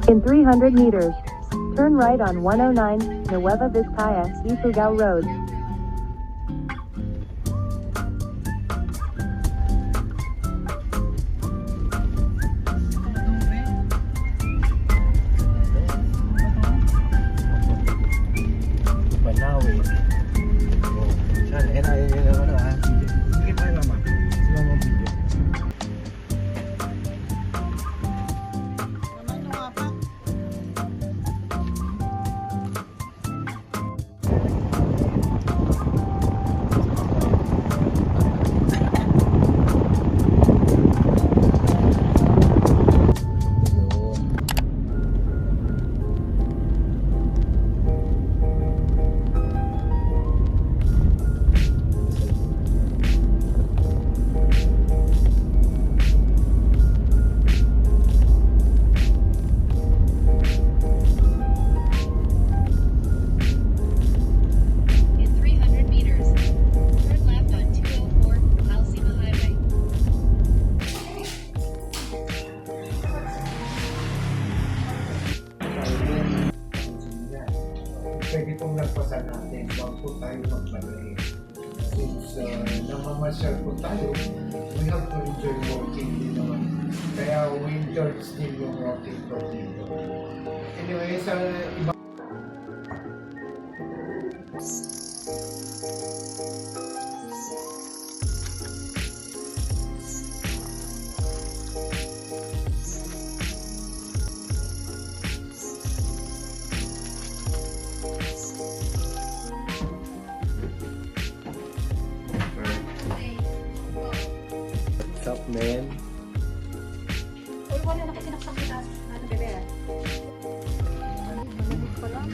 In 300 meters, turn right on 109, Nueva Vizcaya, Ifugao Road. Pwede pong nagpasa natin, huwag po tayo magmaliit. Since namamasyal po tayo, we have to enjoy walking din naman. Kaya winter still yung walking po dito. Anyway, sa iba What's up, man? Uy, wala na kasi nakasakita. Ano, bebe? Malamig pa lang.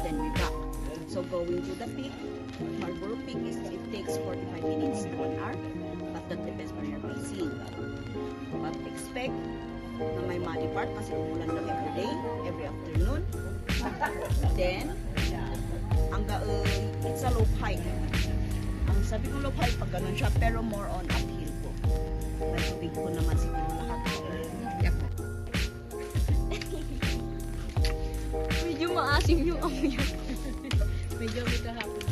Then we back. So going to the peak, Marlboro Peak it takes 45 minutes to 1 hour, but that depends on your pacing. But expect na may muddy part kasi umulan lang every day, every afternoon. Then, it's a low hike. Ang sabi ko low hike pag ganun siya, pero more on uphill po. May tubig po naman siguro lahat. Yep. Medyo maasim yung amoy. Medyo may kahapon.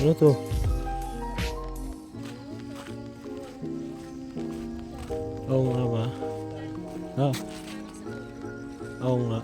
Ano to? Oo nga ba? Ah. Oo nga.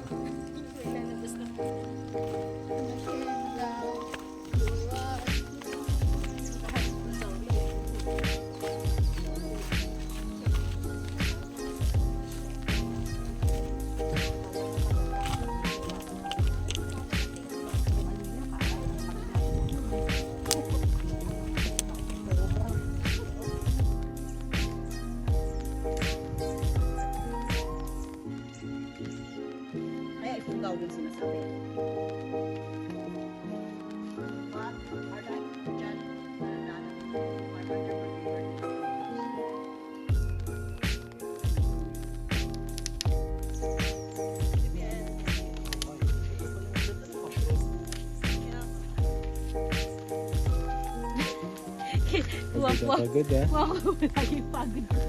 Tuwang-tuwa. Pagod ah. Wow, lagi pagod ko.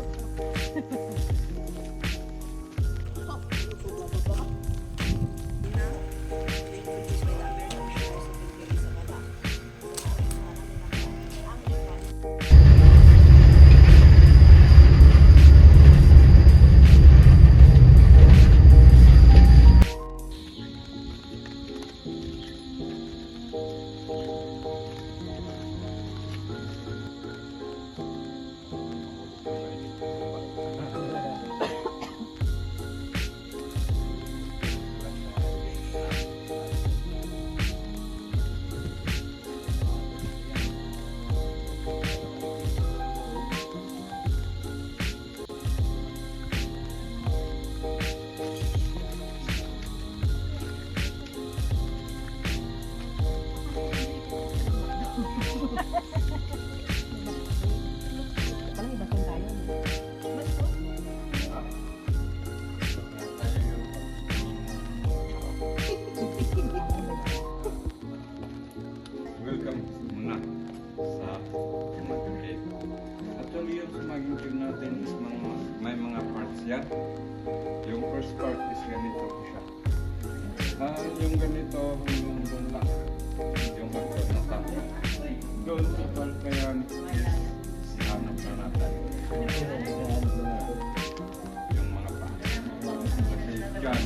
Welcome muna sa Sumaging Cave. Actually, yung Sumaging Cave natin is may mga parts yan. Yung first part is ganito po siya. Yung ganito, yung doon lang. Yung hardcore na tapo. Doon sa part na yan is hanap na natin. Yung mga parts. Kasi dyan,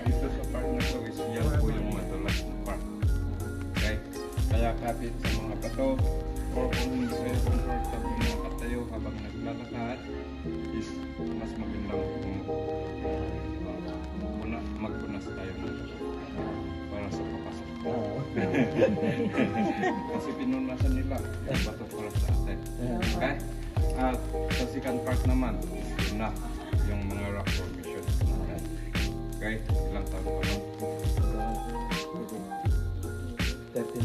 dito sa part na to is yan po yung madulas na part. Okay? Kaya kapit sa mga bato or kung hindi kayo comfortable na nakatayo habang naglalakad is mas magandang kung magpunas tayo ng para sa papasok. Kasi pinunasan nila yung bato para sa atin. Okay? At sa second part naman is na yung mga rock formation natin. Okay? Ilang taon pa lang? 39.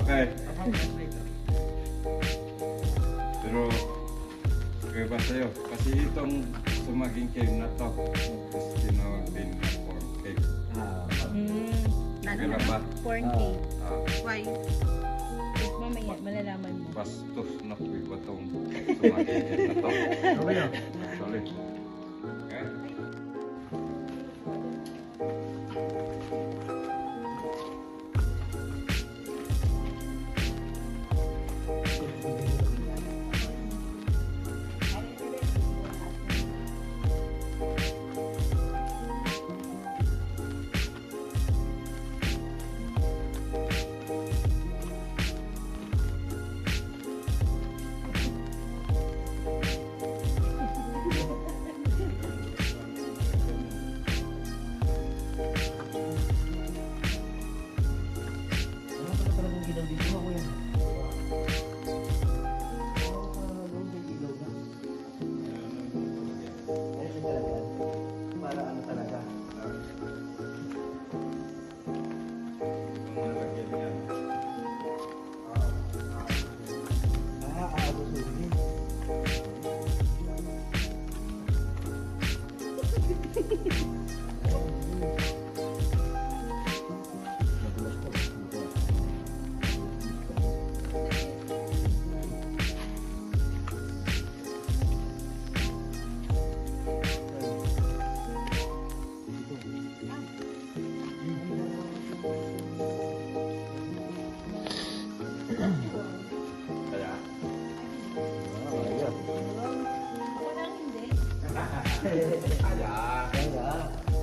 Okay. Pero kaya ba sa'yo? Kasi itong Sumaging Cave na to is tinawag din na corn cave. Kaya ba? Corn cake. Why? Mamaya, malalaman mo. Bastos na po iba tong Sumaging Cave na to. Sorry. Okay?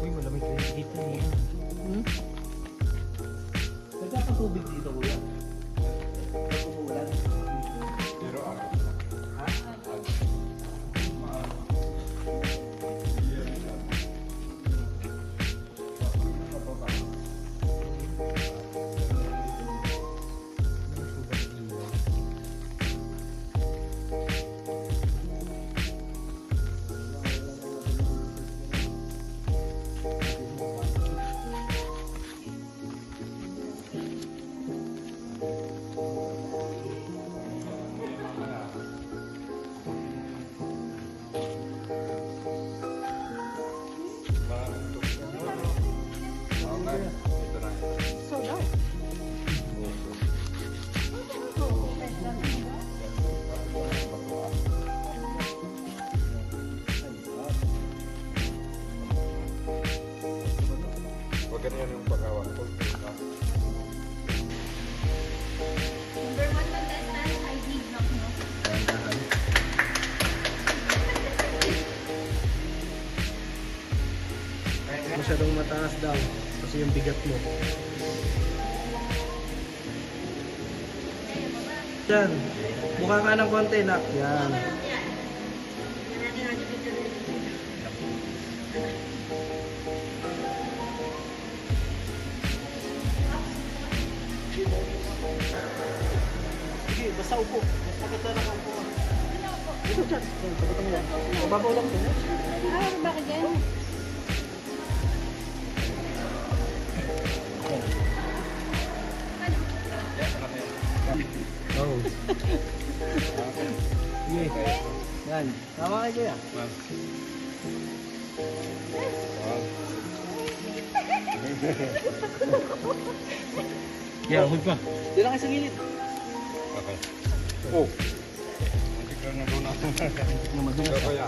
Uy, malamig kayo dito niya. Nagkakatubig dito, kuya. Nagkumulan. Pero ako. Taas daw. Kasi yung bigat mo. Yan. Mukha ka ng konti, nak. Yan. Sige, basta upo. Basta kita nakaupo ka. Ito dyan. Yan, pagkatang yan. Mababaw lang din. Bakit yan? Oo. Sige. Yan. Tama kayo kuya. Yeah, hold pa. Dito lang kayo sa gilid. Okay. Oh. Hindi ka na doon ako. Na madulas ka. Kaya.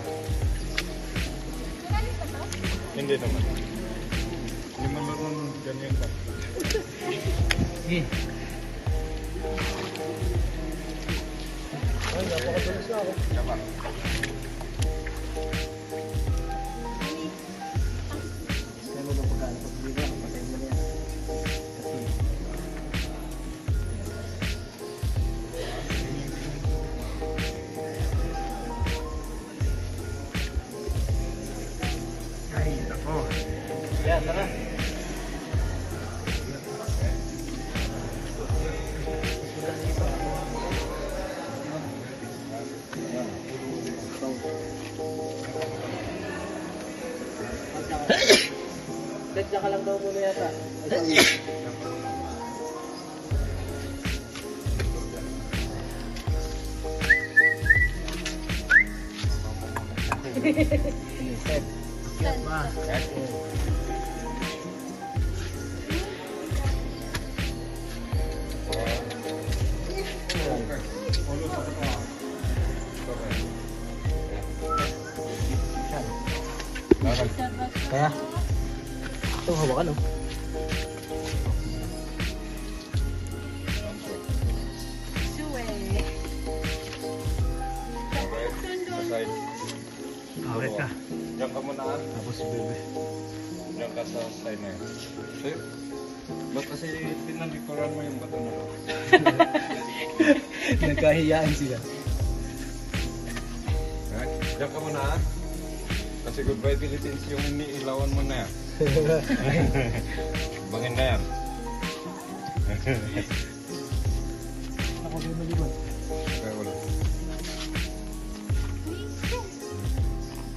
Hindi naman. Hindi man marunong ganyan pa. Sige. Ay, napakadulas na ako. Diba? Kaya mo lang pagkaan pag dito. Patay mo na yan. Kasi Ay, ako. yan, tara. Dadya ka lang daw muna yata. Set. Set pa. Kaya, ito hawakan oh. Aside. Awet ka. Diyan ka muna. Tapos si bebe. Diyan ka sa side na yun. Sir, ba't kasi pinalikuran mo yung bato na to? Nagkahiyaan sila. Okay? Diyan ka muna. Kasi goodbye Philippines yung iniilawan mo na yan. Bangin na yan. Ako din maliban. Kaya wala.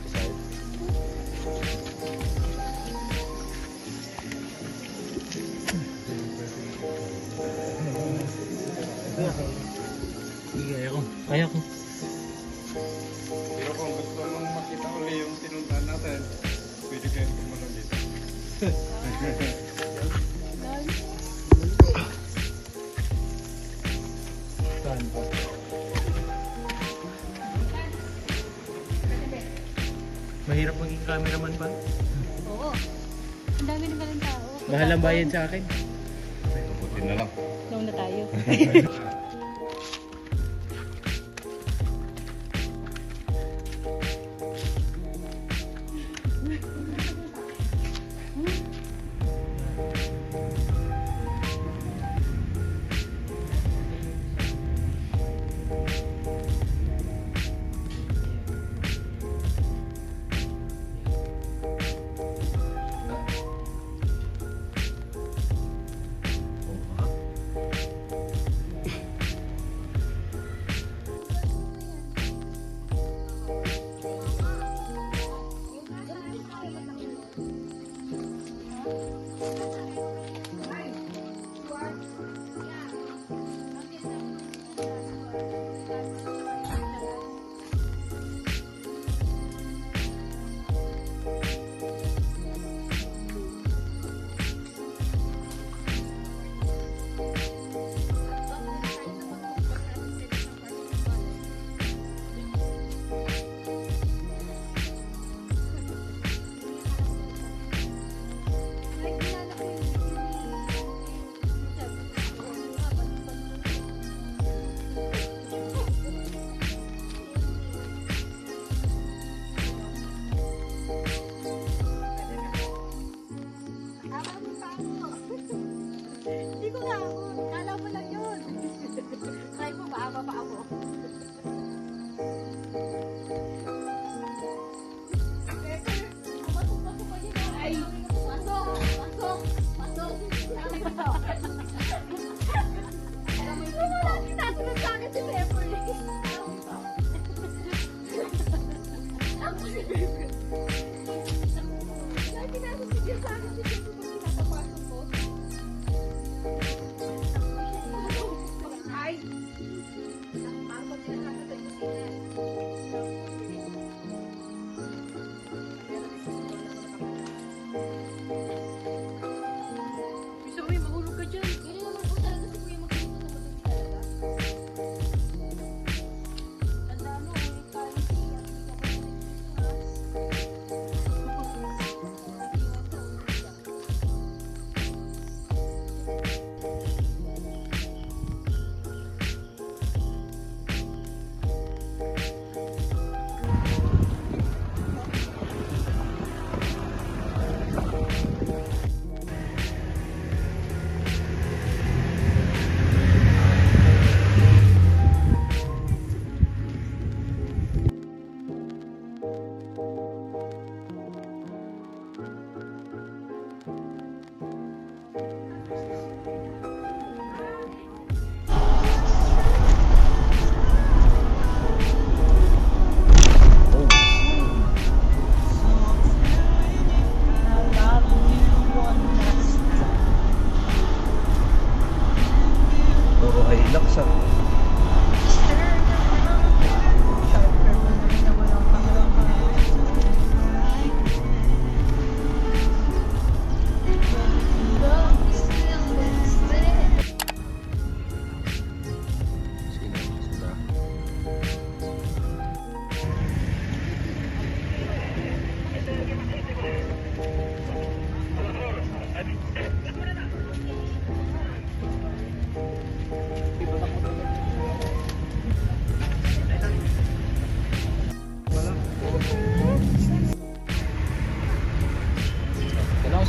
Side. Sige, kaya ko. Kaya ko. Pero kung gusto mong makita uli yung tinuntahan natin, pwede kayong pumunta dito. Saan pa? Mahirap maging cameraman ba? Oo. Ang dami na palang tao. Bahalang bayad sa akin. Buti na lang. Doon na tayo.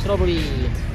strawberry.